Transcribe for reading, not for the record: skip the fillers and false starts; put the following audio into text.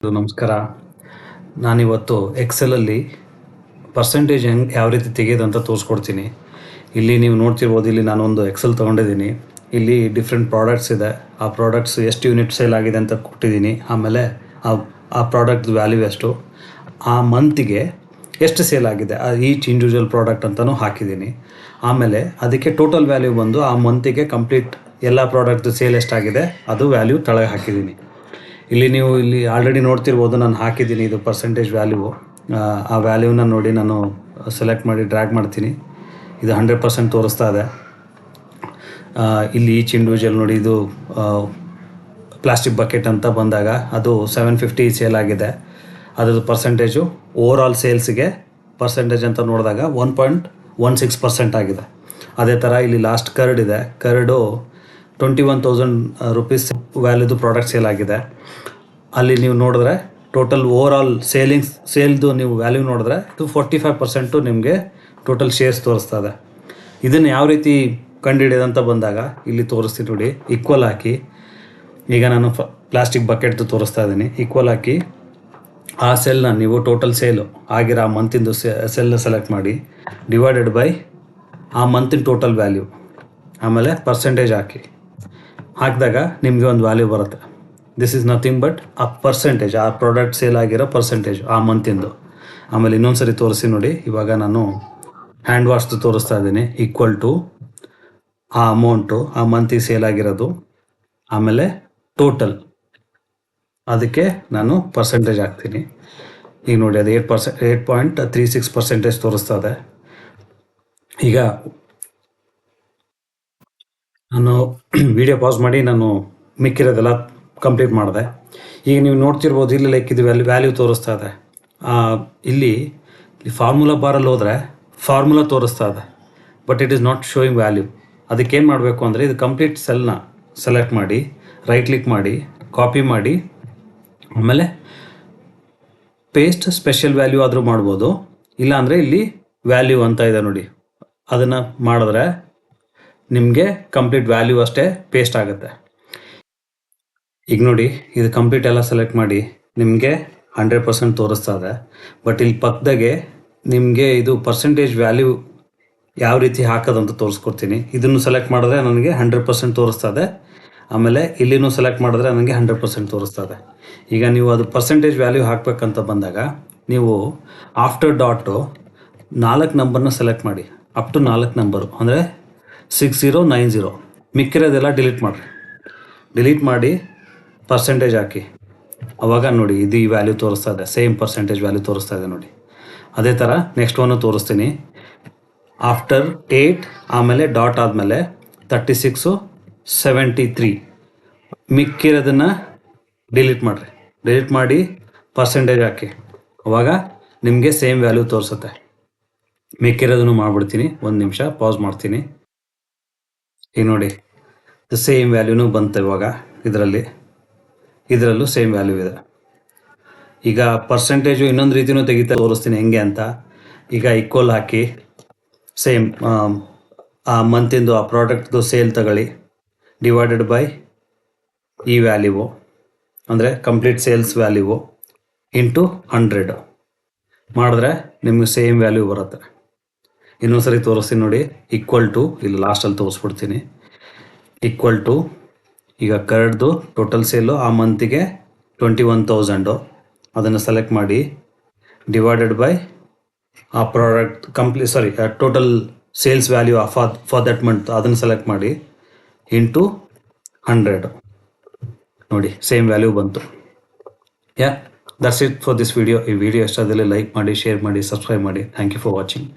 ನಮಸ್ಕಾರ. ನಾನಿವತ್ತು ಎಕ್ಸೆಲಲ್ಲಿ ಪರ್ಸೆಂಟೇಜ್ ಯಾವ ರೀತಿ ತೆಗೆಯೋದು ಅಂತ ತೋರಿಸ್ಕೊಡ್ತೀನಿ. ಇಲ್ಲಿ ನೀವು ನೋಡ್ತಿರ್ಬೋದು, ಇಲ್ಲಿ ನಾನೊಂದು ಎಕ್ಸೆಲ್ ತೊಗೊಂಡಿದ್ದೀನಿ. ಇಲ್ಲಿ ಡಿಫ್ರೆಂಟ್ ಪ್ರಾಡಕ್ಟ್ಸ್ ಇದೆ. ಆ ಪ್ರಾಡಕ್ಟ್ಸ್ ಎಷ್ಟು ಯೂನಿಟ್ ಸೇಲ್ ಆಗಿದೆ ಅಂತ ಕೊಟ್ಟಿದ್ದೀನಿ. ಆಮೇಲೆ ಆ ಪ್ರಾಡಕ್ಟ್ ವ್ಯಾಲ್ಯೂ ಎಷ್ಟು, ಆ ಮಂತಿಗೆ ಎಷ್ಟು ಸೇಲ್ ಆಗಿದೆ, ಈಚ್ ಇಂಡಿವಿಜುವಲ್ ಪ್ರಾಡಕ್ಟ್ ಅಂತಲೂ ಹಾಕಿದ್ದೀನಿ. ಆಮೇಲೆ ಅದಕ್ಕೆ ಟೋಟಲ್ ವ್ಯಾಲ್ಯೂ ಬಂದು ಆ ಮಂತಿಗೆ ಕಂಪ್ಲೀಟ್ ಎಲ್ಲ ಪ್ರಾಡಕ್ಟ್ದು ಸೇಲ್ ಎಷ್ಟಾಗಿದೆ ಅದು ವ್ಯಾಲ್ಯೂ ಕೆಳಗೆ ಹಾಕಿದ್ದೀನಿ. ನೀವು ಆಲ್ರೆಡಿ ನೋಡ್ತಿರ್ಬೋದು, ನಾನು ಹಾಕಿದ್ದೀನಿ ಇದು ಪರ್ಸೆಂಟೇಜ್ ವ್ಯಾಲ್ಯೂ. ಆ ವ್ಯಾಲ್ಯೂನ ನೋಡಿ ನಾನು ಸೆಲೆಕ್ಟ್ ಮಾಡಿ ಡ್ರ್ಯಾಗ್ ಮಾಡ್ತೀನಿ. ಇದು 100% ತೋರಿಸ್ತಾ ಇದೆ. ಇಲ್ಲಿ ಈಚ್ ಇಂಡಿವಿಜುವಲ್ ನೋಡಿ, ಇದು ಪ್ಲಾಸ್ಟಿಕ್ ಬಕೆಟ್ ಅಂತ ಬಂದಾಗ ಅದು 750 ಸೇಲ್ ಆಗಿದೆ. ಅದ್ರದ್ದು ಪರ್ಸೆಂಟೇಜು ಓವರ್ ಆಲ್ ಸೇಲ್ಸ್ಗೆ ಪರ್ಸೆಂಟೇಜ್ ಅಂತ ನೋಡಿದಾಗ 1.16% ಆಗಿದೆ. ಅದೇ ಥರ ಇಲ್ಲಿ ಲಾಸ್ಟ್ ಕರ್ಡ್ ಇದೆ. ಕರ್ಡು 21,000 ರೂಪೀಸ್ ವ್ಯಾಲ್ಯೂದು ಪ್ರಾಡಕ್ಟ್ ಸೇಲ್ ಆಗಿದೆ. ಅಲ್ಲಿ ನೀವು ನೋಡಿದ್ರೆ ಟೋಟಲ್ ಓವರ್ ಆಲ್ ಸೇಲ್ದು ನೀವು ವ್ಯಾಲ್ಯೂ ನೋಡಿದ್ರೆ ಇದು 45% ನಿಮಗೆ ಟೋಟಲ್ ಶೇರ್ಸ್ ತೋರಿಸ್ತಾ ಇದೆ. ಇದನ್ನು ಯಾವ ರೀತಿ ಕಂಡುಹಿಡಿಯೋದಂತ ಬಂದಾಗ ಇಲ್ಲಿ ತೋರಿಸ್ತೀನಿ ನೋಡಿ. ಈಕ್ವಲ್ ಹಾಕಿ, ಈಗ ನಾನು ಪ್ಲಾಸ್ಟಿಕ್ ಬಕೆಟ್ದು ತೋರಿಸ್ತಾ ಇದ್ದೀನಿ. ಈಕ್ವಲ್ ಹಾಕಿ ಆ ಸೆಲ್ನ ನೀವು ಟೋಟಲ್ ಸೇಲು ಆಗಿರೋ ಆ ಮಂತಿಂದು ಸೆಲ್ನ ಸೆಲೆಕ್ಟ್ ಮಾಡಿ, ಡಿವೈಡೆಡ್ ಬೈ ಆ ಮಂತಿನ ಟೋಟಲ್ ವ್ಯಾಲ್ಯೂ, ಆಮೇಲೆ ಪರ್ಸೆಂಟೇಜ್ ಹಾಕಿದಾಗ ನಿಮಗೆ ಒಂದು ವ್ಯಾಲ್ಯೂ ಬರುತ್ತೆ. ದಿಸ್ ಈಸ್ ನಥಿಂಗ್ ಬಟ್ ಆ ಪರ್ಸೆಂಟೇಜ್, ಆ ಪ್ರಾಡಕ್ಟ್ ಸೇಲ್ ಆಗಿರೋ ಪರ್ಸೆಂಟೇಜ್ ಆ ಮಂತಿಂದು. ಆಮೇಲೆ ಇನ್ನೊಂದು ಸರಿ ತೋರಿಸಿ ನೋಡಿ. ಇವಾಗ ನಾನು ಹ್ಯಾಂಡ್ ವಾಶ್ದು ತೋರಿಸ್ತಾ ಇದ್ದೀನಿ. ಈಕ್ವಲ್ ಟು ಆ ಅಮೌಂಟು ಆ ಮಂತಿಗೆ ಸೇಲ್ ಆಗಿರೋದು, ಆಮೇಲೆ ಟೋಟಲ್, ಅದಕ್ಕೆ ನಾನು ಪರ್ಸೆಂಟೇಜ್ ಹಾಕ್ತೀನಿ. ಈಗ ನೋಡಿ ಅದು 8.36% ತೋರಿಸ್ತಾ ಇದೆ. ಈಗ ನಾನು ವಿಡಿಯೋ ಪಾಸ್ ಮಾಡಿ ನಾನು ಮಿಕ್ಕಿರೋದೆಲ್ಲ ಕಂಪ್ಲೀಟ್ ಮಾಡಿದೆ. ಈಗ ನೀವು ನೋಡ್ತಿರ್ಬೋದು, ಇಲ್ಲಿ ಇದು ವ್ಯಾಲ್ಯೂ ತೋರಿಸ್ತಾ ಇದೆ. ಇಲ್ಲಿ ಫಾರ್ಮುಲಾ ಬಾರಲ್ಲಿ ಹೋದರೆ ಫಾರ್ಮುಲಾ ತೋರಿಸ್ತಾ ಇದೆ, but it is not showing value. ಅದಕ್ಕೇನು ಮಾಡಬೇಕು ಅಂದರೆ, ಇದು ಕಂಪ್ಲೀಟ್ ಸೆಲ್ನ ಸೆಲೆಕ್ಟ್ ಮಾಡಿ, ರೈಟ್ ಕ್ಲಿಕ್ ಮಾಡಿ, ಕಾಪಿ ಮಾಡಿ, ಆಮೇಲೆ ಪೇಸ್ಟ್ ಸ್ಪೆಷಲ್ ವ್ಯಾಲ್ಯೂ ಆದರೂ ಮಾಡ್ಬೋದು. ಇಲ್ಲಾಂದರೆ ಇಲ್ಲಿ ವ್ಯಾಲ್ಯೂ ಅಂತ ಇದೆ ನೋಡಿ, ಅದನ್ನು ಮಾಡಿದ್ರೆ ನಿಮಗೆ ಕಂಪ್ಲೀಟ್ ವ್ಯಾಲ್ಯೂ ಅಷ್ಟೇ ಪೇಸ್ಟ್ ಆಗುತ್ತೆ. ಈಗ ನೋಡಿ, ಇದು ಕಂಪ್ಲೀಟ್ ಎಲ್ಲ ಸೆಲೆಕ್ಟ್ ಮಾಡಿ ನಿಮಗೆ 100% ತೋರಿಸ್ತಾ ಇದೆ. ಬಟ್ ಇಲ್ಲಿ ಪಕ್ಕದಾಗೆ ನಿಮಗೆ ಇದು ಪರ್ಸೆಂಟೇಜ್ ವ್ಯಾಲ್ಯೂ ಯಾವ ರೀತಿ ಹಾಕೋದಂತ ತೋರಿಸ್ಕೊಡ್ತೀನಿ. ಇದನ್ನು ಸೆಲೆಕ್ಟ್ ಮಾಡಿದ್ರೆ ನನಗೆ 100% ತೋರಿಸ್ತಾ ಇದೆ. ಆಮೇಲೆ ಇಲ್ಲಿನೂ ಸೆಲೆಕ್ಟ್ ಮಾಡಿದ್ರೆ ನನಗೆ 100% ತೋರಿಸ್ತಾ ಇದೆ. ಈಗ ನೀವು ಅದು ಪರ್ಸೆಂಟೇಜ್ ವ್ಯಾಲ್ಯೂ ಹಾಕಬೇಕಂತ ಬಂದಾಗ ನೀವು ಆಫ್ಟರ್ ಡಾಟು 4 ನಂಬರ್ನ ಸೆಲೆಕ್ಟ್ ಮಾಡಿ, ಅಪ್ ಟು 4 ನಂಬರು ಅಂದರೆ 6090. ಮಿಕ್ಕಿರೋದೆಲ್ಲ ಡಿಲೀಟ್ ಮಾಡಿ ಪರ್ಸೆಂಟೇಜ್ ಹಾಕಿ. ಅವಾಗ ನೋಡಿ ಇದು ಈ ವ್ಯಾಲ್ಯೂ ತೋರಿಸ್ತಾ ಇದೆ, ಸೇಮ್ ಪರ್ಸೆಂಟೇಜ್ ವ್ಯಾಲ್ಯೂ ತೋರಿಸ್ತಾ ಇದೆ ನೋಡಿ. ಅದೇ ಥರ ನೆಕ್ಸ್ಟ್ ಒನ್ನು ತೋರಿಸ್ತೀನಿ. ಆಫ್ಟರ್ 8 ಆಮೇಲೆ ಡಾಟ್ ಆದಮೇಲೆ 3673. ಮಿಕ್ಕಿರೋದನ್ನು ಡಿಲೀಟ್ ಮಾಡಿ ಪರ್ಸೆಂಟೇಜ್ ಹಾಕಿ. ಅವಾಗ ನಿಮಗೆ ಸೇಮ್ ವ್ಯಾಲ್ಯೂ ತೋರಿಸುತ್ತೆ. ಮಿಕ್ಕಿರೋದನ್ನು ಮಾಡಿಬಿಡ್ತೀನಿ. 1 ನಿಮಿಷ ಪಾಸ್ ಮಾಡ್ತೀನಿ. ಈಗ ನೋಡಿ ಸೇಮ್ ವ್ಯಾಲ್ಯೂನೂ ಬಂತು. ಇವಾಗ ಇದರಲ್ಲೂ ಸೇಮ್ ವ್ಯಾಲ್ಯೂ ಇದೆ. ಈಗ ಪರ್ಸೆಂಟೇಜು ಇನ್ನೊಂದು ರೀತಿಯೂ ತೋರಿಸ್ತೀನಿ ಹೆಂಗೆ ಅಂತ. ಈಗ ಈಕ್ವಲ್ ಹಾಕಿ ಸೇಮ್ ಆ ಮಂತಿಂದು ಆ ಪ್ರಾಡಕ್ಟ್ದು ಸೇಲ್ ತಗೊಳ್ಳಿ, ಡಿವೈಡೆಡ್ ಬೈ ಈ ವ್ಯಾಲ್ಯೂ ಅಂದರೆ ಕಂಪ್ಲೀಟ್ ಸೇಲ್ಸ್ ವ್ಯಾಲ್ಯೂ ಇಂಟು 100 ಮಾಡಿದ್ರೆ ನಿಮಗೆ ಸೇಮ್ ವ್ಯಾಲ್ಯೂ ಬರುತ್ತೆ. ಇನ್ನೊಂದು ಸರಿ ತೋರಿಸ್ತೀನಿ ನೋಡಿ. ಈಕ್ವಲ್ ಟು, ಇಲ್ಲಿ ಲಾಸ್ಟಲ್ಲಿ ತೋರಿಸ್ಬಿಡ್ತೀನಿ. ಈಕ್ವಲ್ ಟು, ಈಗ ಕರ್ಡ್ದು ಟೋಟಲ್ ಸೇಲು ಆ ಮಂತಿಗೆ 21,000, ಅದನ್ನು ಸೆಲೆಕ್ಟ್ ಮಾಡಿ, ಡಿವೈಡೆಡ್ ಬೈ ಆ product total sales value for that month, ಅದನ್ನು ಸೆಲೆಕ್ಟ್ ಮಾಡಿ ಇಂಟು 100. ನೋಡಿ ಸೇಮ್ ವ್ಯಾಲ್ಯೂ ಬಂತು. That's it for this video. ಈ ವಿಡಿಯೋ ಇಷ್ಟ ಆದಲ್ಲಿ ಲೈಕ್ ಮಾಡಿ, ಶೇರ್ ಮಾಡಿ, ಸಬ್ಸ್ಕ್ರೈಬ್ ಮಾಡಿ. Thank you for watching.